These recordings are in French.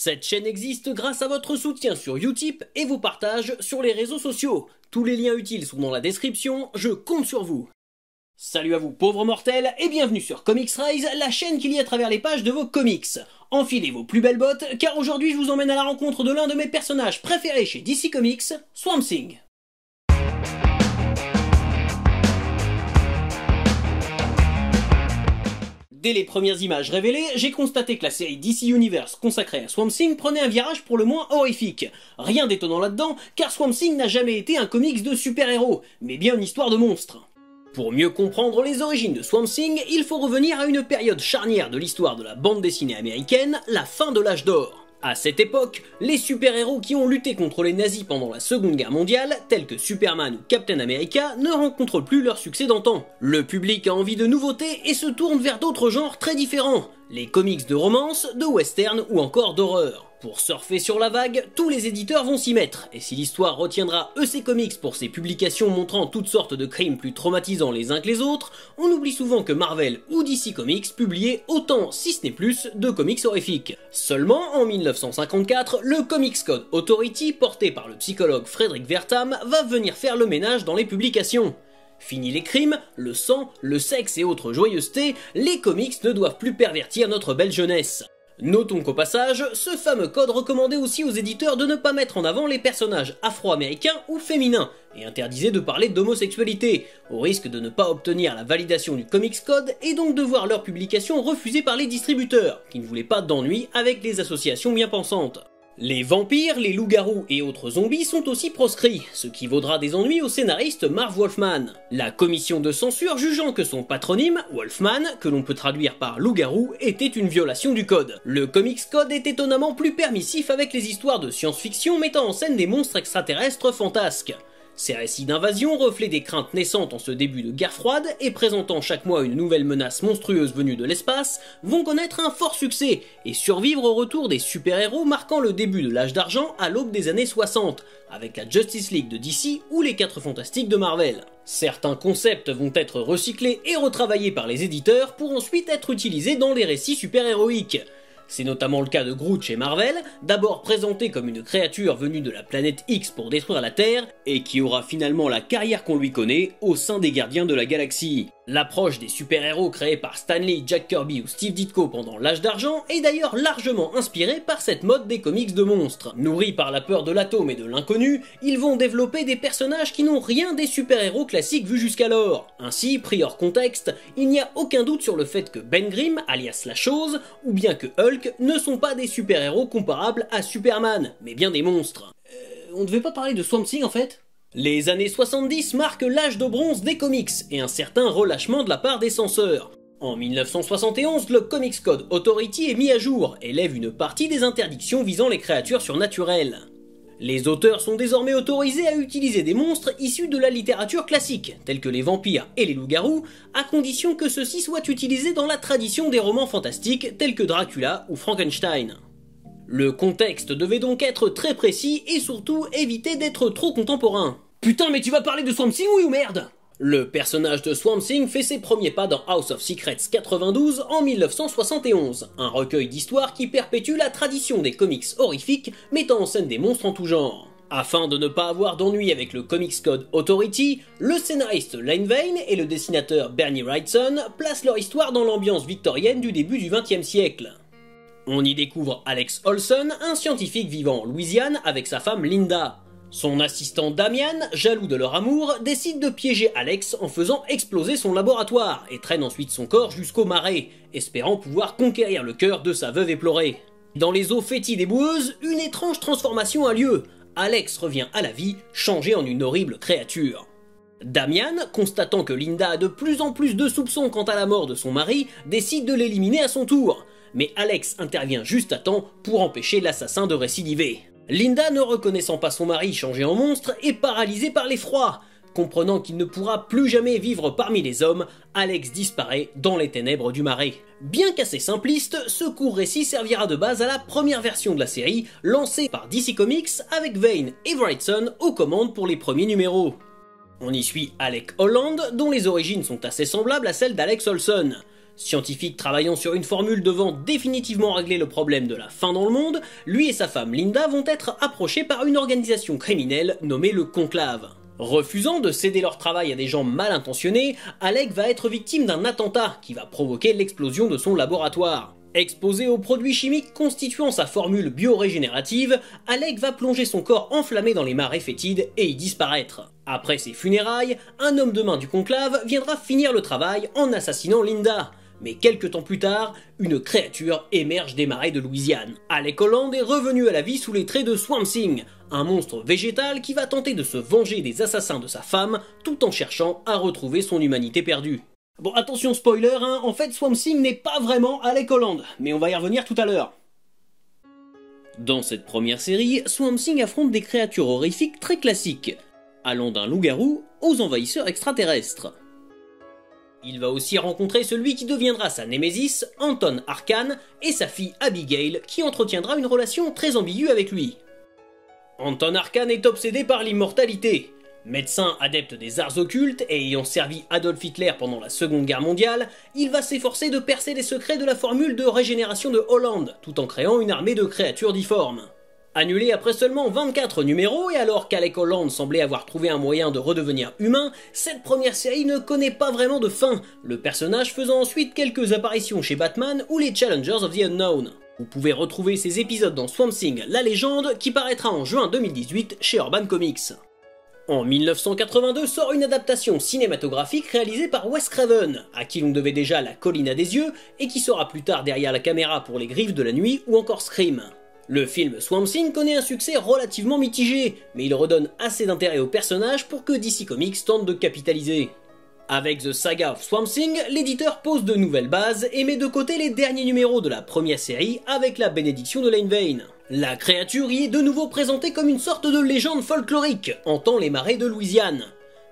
Cette chaîne existe grâce à votre soutien sur Utip et vos partages sur les réseaux sociaux. Tous les liens utiles sont dans la description, je compte sur vous. Salut à vous pauvres mortels et bienvenue sur Comics Rise, la chaîne qui lit à travers les pages de vos comics. Enfilez vos plus belles bottes car aujourd'hui je vous emmène à la rencontre de l'un de mes personnages préférés chez DC Comics, Swamp Thing. Dès les premières images révélées, j'ai constaté que la série DC Universe consacrée à Swamp Thing prenait un virage pour le moins horrifique. Rien d'étonnant là-dedans, car Swamp Thing n'a jamais été un comics de super-héros, mais bien une histoire de monstres. Pour mieux comprendre les origines de Swamp Thing, il faut revenir à une période charnière de l'histoire de la bande dessinée américaine, la fin de l'âge d'or. À cette époque, les super-héros qui ont lutté contre les nazis pendant la Seconde Guerre mondiale, tels que Superman ou Captain America, ne rencontrent plus leur succès d'antan. Le public a envie de nouveautés et se tourne vers d'autres genres très différents, les comics de romance, de western ou encore d'horreur. Pour surfer sur la vague, tous les éditeurs vont s'y mettre, et si l'histoire retiendra EC Comics pour ses publications montrant toutes sortes de crimes plus traumatisants les uns que les autres, on oublie souvent que Marvel ou DC Comics publiaient autant, si ce n'est plus, de comics horrifiques. Seulement, en 1954, le Comics Code Authority, porté par le psychologue Frederick Wertham, va venir faire le ménage dans les publications. Fini les crimes, le sang, le sexe et autres joyeusetés, les comics ne doivent plus pervertir notre belle jeunesse. Notons qu'au passage, ce fameux code recommandait aussi aux éditeurs de ne pas mettre en avant les personnages afro-américains ou féminins, et interdisait de parler d'homosexualité, au risque de ne pas obtenir la validation du Comics Code et donc de voir leur publication refusée par les distributeurs, qui ne voulaient pas d'ennuis avec les associations bien pensantes. Les vampires, les loups-garous et autres zombies sont aussi proscrits, ce qui vaudra des ennuis au scénariste Marv Wolfman. La commission de censure jugeant que son patronyme, Wolfman, que l'on peut traduire par loup-garou, était une violation du code. Le Comics Code est étonnamment plus permissif avec les histoires de science-fiction mettant en scène des monstres extraterrestres fantasques. Ces récits d'invasion, reflets des craintes naissantes en ce début de guerre froide et présentant chaque mois une nouvelle menace monstrueuse venue de l'espace, vont connaître un fort succès et survivre au retour des super-héros marquant le début de l'âge d'argent à l'aube des années 60, avec la Justice League de DC ou les 4 Fantastiques de Marvel. Certains concepts vont être recyclés et retravaillés par les éditeurs pour ensuite être utilisés dans les récits super-héroïques. C'est notamment le cas de Groot chez Marvel, d'abord présenté comme une créature venue de la planète X pour détruire la Terre, et qui aura finalement la carrière qu'on lui connaît au sein des Gardiens de la Galaxie. L'approche des super-héros créés par Stan Lee, Jack Kirby ou Steve Ditko pendant l'âge d'argent est d'ailleurs largement inspirée par cette mode des comics de monstres. Nourris par la peur de l'atome et de l'inconnu, ils vont développer des personnages qui n'ont rien des super-héros classiques vus jusqu'alors. Ainsi, pris hors contexte, il n'y a aucun doute sur le fait que Ben Grimm, alias La Chose, ou bien que Hulk, ne sont pas des super-héros comparables à Superman, mais bien des monstres. On devait pas parler de Swamp Thing en fait ? Les années 70 marquent l'âge de bronze des comics et un certain relâchement de la part des censeurs. En 1971, le Comics Code Authority est mis à jour et lève une partie des interdictions visant les créatures surnaturelles. Les auteurs sont désormais autorisés à utiliser des monstres issus de la littérature classique, tels que les vampires et les loups-garous, à condition que ceux-ci soient utilisés dans la tradition des romans fantastiques tels que Dracula ou Frankenstein. Le contexte devait donc être très précis et surtout éviter d'être trop contemporain. Putain mais tu vas parler de Swamp Thing oui ou merde ? Le personnage de Swamp Thing fait ses premiers pas dans House of Secrets 92 en 1971, un recueil d'histoires qui perpétue la tradition des comics horrifiques mettant en scène des monstres en tout genre. Afin de ne pas avoir d'ennui avec le Comics Code Authority, le scénariste Len Wein et le dessinateur Bernie Wrightson placent leur histoire dans l'ambiance victorienne du début du XXe siècle. On y découvre Alex Olson, un scientifique vivant en Louisiane avec sa femme Linda. Son assistant Damian, jaloux de leur amour, décide de piéger Alex en faisant exploser son laboratoire et traîne ensuite son corps jusqu'au marais, espérant pouvoir conquérir le cœur de sa veuve éplorée. Dans les eaux fétides et boueuses, une étrange transformation a lieu. Alex revient à la vie, changé en une horrible créature. Damian, constatant que Linda a de plus en plus de soupçons quant à la mort de son mari, décide de l'éliminer à son tour. Mais Alex intervient juste à temps pour empêcher l'assassin de récidiver. Linda, ne reconnaissant pas son mari changé en monstre, est paralysée par l'effroi. Comprenant qu'il ne pourra plus jamais vivre parmi les hommes, Alex disparaît dans les ténèbres du marais. Bien qu'assez simpliste, ce court récit servira de base à la première version de la série, lancée par DC Comics avec Wein et Wrightson aux commandes pour les premiers numéros. On y suit Alec Holland, dont les origines sont assez semblables à celles d'Alex Olson. Scientifique travaillant sur une formule devant définitivement régler le problème de la faim dans le monde, lui et sa femme Linda vont être approchés par une organisation criminelle nommée le Conclave. Refusant de céder leur travail à des gens mal intentionnés, Alec va être victime d'un attentat qui va provoquer l'explosion de son laboratoire. Exposé aux produits chimiques constituant sa formule biorégénérative, Alec va plonger son corps enflammé dans les marais fétides et y disparaître. Après ses funérailles, un homme de main du Conclave viendra finir le travail en assassinant Linda. Mais quelques temps plus tard, une créature émerge des marais de Louisiane. Alec Holland est revenu à la vie sous les traits de Swamp Thing, un monstre végétal qui va tenter de se venger des assassins de sa femme tout en cherchant à retrouver son humanité perdue. Bon, attention spoiler, hein, en fait Swamp Thing n'est pas vraiment Alec Holland, mais on va y revenir tout à l'heure. Dans cette première série, Swamp Thing affronte des créatures horrifiques très classiques, allant d'un loup-garou aux envahisseurs extraterrestres. Il va aussi rencontrer celui qui deviendra sa némésis, Anton Arcane, et sa fille Abigail, qui entretiendra une relation très ambiguë avec lui. Anton Arcane est obsédé par l'immortalité. Médecin adepte des arts occultes et ayant servi Adolf Hitler pendant la Seconde Guerre mondiale, il va s'efforcer de percer les secrets de la formule de régénération de Holland, tout en créant une armée de créatures difformes. Annulé après seulement 24 numéros, et alors qu'Alec Holland semblait avoir trouvé un moyen de redevenir humain, cette première série ne connaît pas vraiment de fin, le personnage faisant ensuite quelques apparitions chez Batman ou les Challengers of the Unknown. Vous pouvez retrouver ces épisodes dans Swamp Thing La Légende, qui paraîtra en juin 2018 chez Urban Comics. En 1982 sort une adaptation cinématographique réalisée par Wes Craven, à qui l'on devait déjà La Colline à des yeux, et qui sera plus tard derrière la caméra pour Les Griffes de la Nuit ou encore Scream. Le film Swamp Thing connaît un succès relativement mitigé, mais il redonne assez d'intérêt au personnage pour que DC Comics tente de capitaliser. Avec The Saga of Swamp Thing, l'éditeur pose de nouvelles bases et met de côté les derniers numéros de la première série avec la bénédiction de Lane Vane. La créature y est de nouveau présentée comme une sorte de légende folklorique, hantant les marais de Louisiane.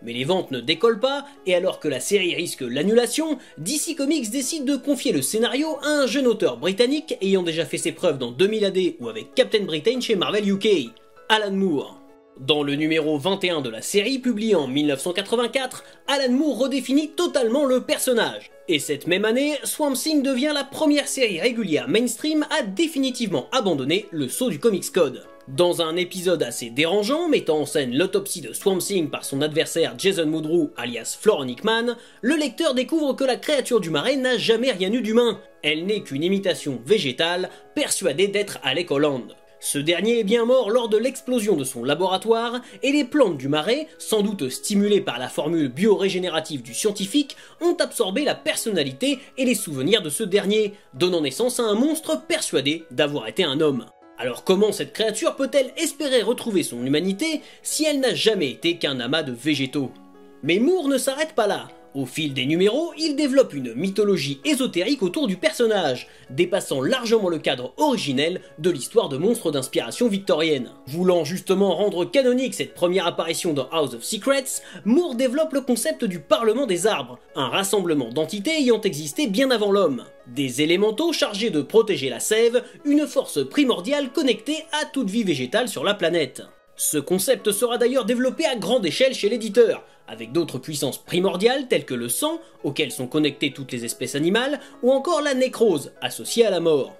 Mais les ventes ne décollent pas, et alors que la série risque l'annulation, DC Comics décide de confier le scénario à un jeune auteur britannique ayant déjà fait ses preuves dans 2000 AD ou avec Captain Britain chez Marvel UK, Alan Moore. Dans le numéro 21 de la série, publié en 1984, Alan Moore redéfinit totalement le personnage. Et cette même année, Swamp Thing devient la première série régulière mainstream à définitivement abandonner le sceau du Comics Code. Dans un épisode assez dérangeant, mettant en scène l'autopsie de Swamp Thing par son adversaire Jason Woodrue alias Florin Hickman, le lecteur découvre que la créature du marais n'a jamais rien eu d'humain. Elle n'est qu'une imitation végétale, persuadée d'être Alec Holland. Ce dernier est bien mort lors de l'explosion de son laboratoire, et les plantes du marais, sans doute stimulées par la formule biorégénérative du scientifique, ont absorbé la personnalité et les souvenirs de ce dernier, donnant naissance à un monstre persuadé d'avoir été un homme. Alors comment cette créature peut-elle espérer retrouver son humanité si elle n'a jamais été qu'un amas de végétaux? Mais Moore ne s'arrête pas là. Au fil des numéros, il développe une mythologie ésotérique autour du personnage, dépassant largement le cadre originel de l'histoire de monstres d'inspiration victorienne. Voulant justement rendre canonique cette première apparition dans House of Secrets, Moore développe le concept du Parlement des arbres, un rassemblement d'entités ayant existé bien avant l'homme. Des élémentaux chargés de protéger la sève, une force primordiale connectée à toute vie végétale sur la planète. Ce concept sera d'ailleurs développé à grande échelle chez l'éditeur, avec d'autres puissances primordiales telles que le sang, auquel sont connectées toutes les espèces animales, ou encore la nécrose, associée à la mort.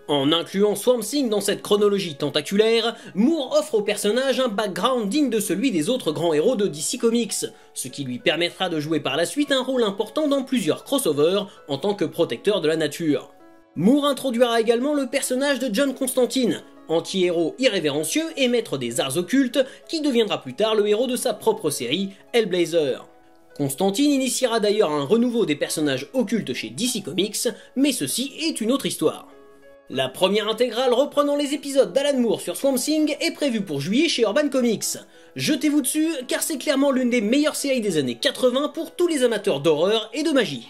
En incluant Swamp Thing dans cette chronologie tentaculaire, Moore offre au personnage un background digne de celui des autres grands héros de DC Comics, ce qui lui permettra de jouer par la suite un rôle important dans plusieurs crossovers en tant que protecteur de la nature. Moore introduira également le personnage de John Constantine, anti-héros irrévérencieux et maître des arts occultes, qui deviendra plus tard le héros de sa propre série, Hellblazer. Constantine initiera d'ailleurs un renouveau des personnages occultes chez DC Comics, mais ceci est une autre histoire. La première intégrale reprenant les épisodes d'Alan Moore sur Swamp Thing est prévue pour juillet chez Urban Comics. Jetez-vous dessus, car c'est clairement l'une des meilleures séries des années 80 pour tous les amateurs d'horreur et de magie.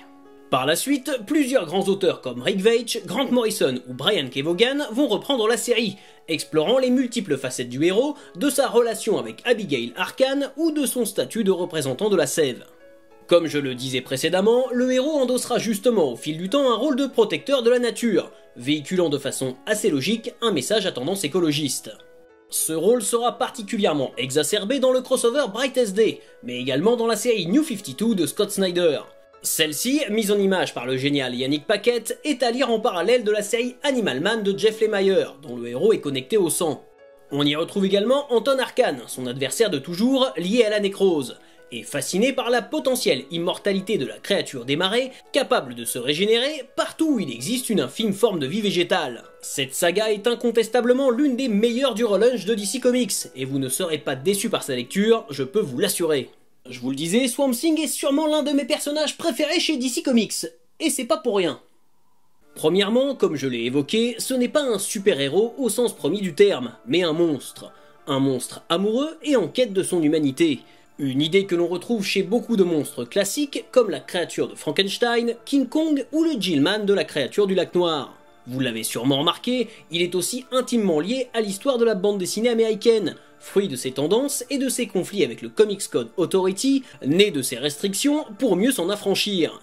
Par la suite, plusieurs grands auteurs comme Rick Veitch, Grant Morrison ou Brian Kevogan vont reprendre la série, explorant les multiples facettes du héros, de sa relation avec Abigail Arcane ou de son statut de représentant de la sève. Comme je le disais précédemment, le héros endossera justement au fil du temps un rôle de protecteur de la nature, véhiculant de façon assez logique un message à tendance écologiste. Ce rôle sera particulièrement exacerbé dans le crossover Brightest Day, mais également dans la série New 52 de Scott Snyder. Celle-ci, mise en image par le génial Yannick Paquette, est à lire en parallèle de la série Animal Man de Jeff Lemire, dont le héros est connecté au sang. On y retrouve également Anton Arcan, son adversaire de toujours, lié à la nécrose, et fasciné par la potentielle immortalité de la créature des marais, capable de se régénérer partout où il existe une infime forme de vie végétale. Cette saga est incontestablement l'une des meilleures du relunch de DC Comics, et vous ne serez pas déçus par sa lecture, je peux vous l'assurer. Je vous le disais, Swamp Thing est sûrement l'un de mes personnages préférés chez DC Comics, et c'est pas pour rien. Premièrement, comme je l'ai évoqué, ce n'est pas un super-héros au sens premier du terme, mais un monstre. Un monstre amoureux et en quête de son humanité. Une idée que l'on retrouve chez beaucoup de monstres classiques, comme la créature de Frankenstein, King Kong ou le Gilman de la créature du lac noir. Vous l'avez sûrement remarqué, il est aussi intimement lié à l'histoire de la bande dessinée américaine, fruit de ses tendances et de ses conflits avec le Comics Code Authority, né de ses restrictions pour mieux s'en affranchir.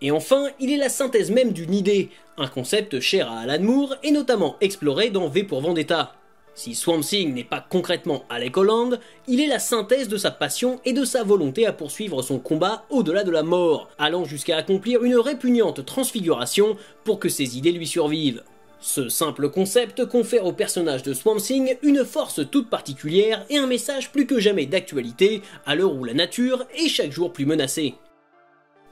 Et enfin, il est la synthèse même d'une idée, un concept cher à Alan Moore et notamment exploré dans V pour Vendetta. Si Swamp Thing n'est pas concrètement Alec Holland, il est la synthèse de sa passion et de sa volonté à poursuivre son combat au-delà de la mort, allant jusqu'à accomplir une répugnante transfiguration pour que ses idées lui survivent. Ce simple concept confère au personnage de Swamp Thing une force toute particulière et un message plus que jamais d'actualité à l'heure où la nature est chaque jour plus menacée.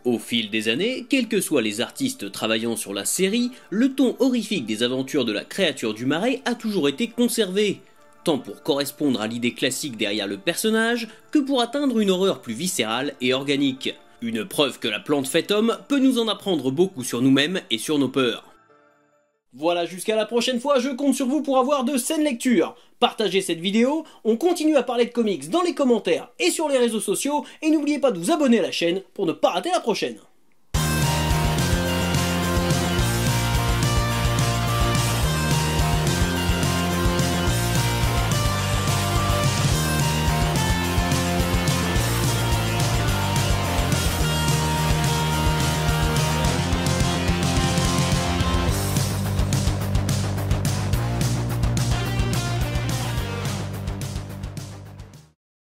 Au fil des années, quels que soient les artistes travaillant sur la série, le ton horrifique des aventures de la créature du marais a toujours été conservé, tant pour correspondre à l'idée classique derrière le personnage, que pour atteindre une horreur plus viscérale et organique. Une preuve que la plante faite homme peut nous en apprendre beaucoup sur nous-mêmes et sur nos peurs. Voilà, jusqu'à la prochaine fois, je compte sur vous pour avoir de saines lectures. Partagez cette vidéo, on continue à parler de comics dans les commentaires et sur les réseaux sociaux, et n'oubliez pas de vous abonner à la chaîne pour ne pas rater la prochaine.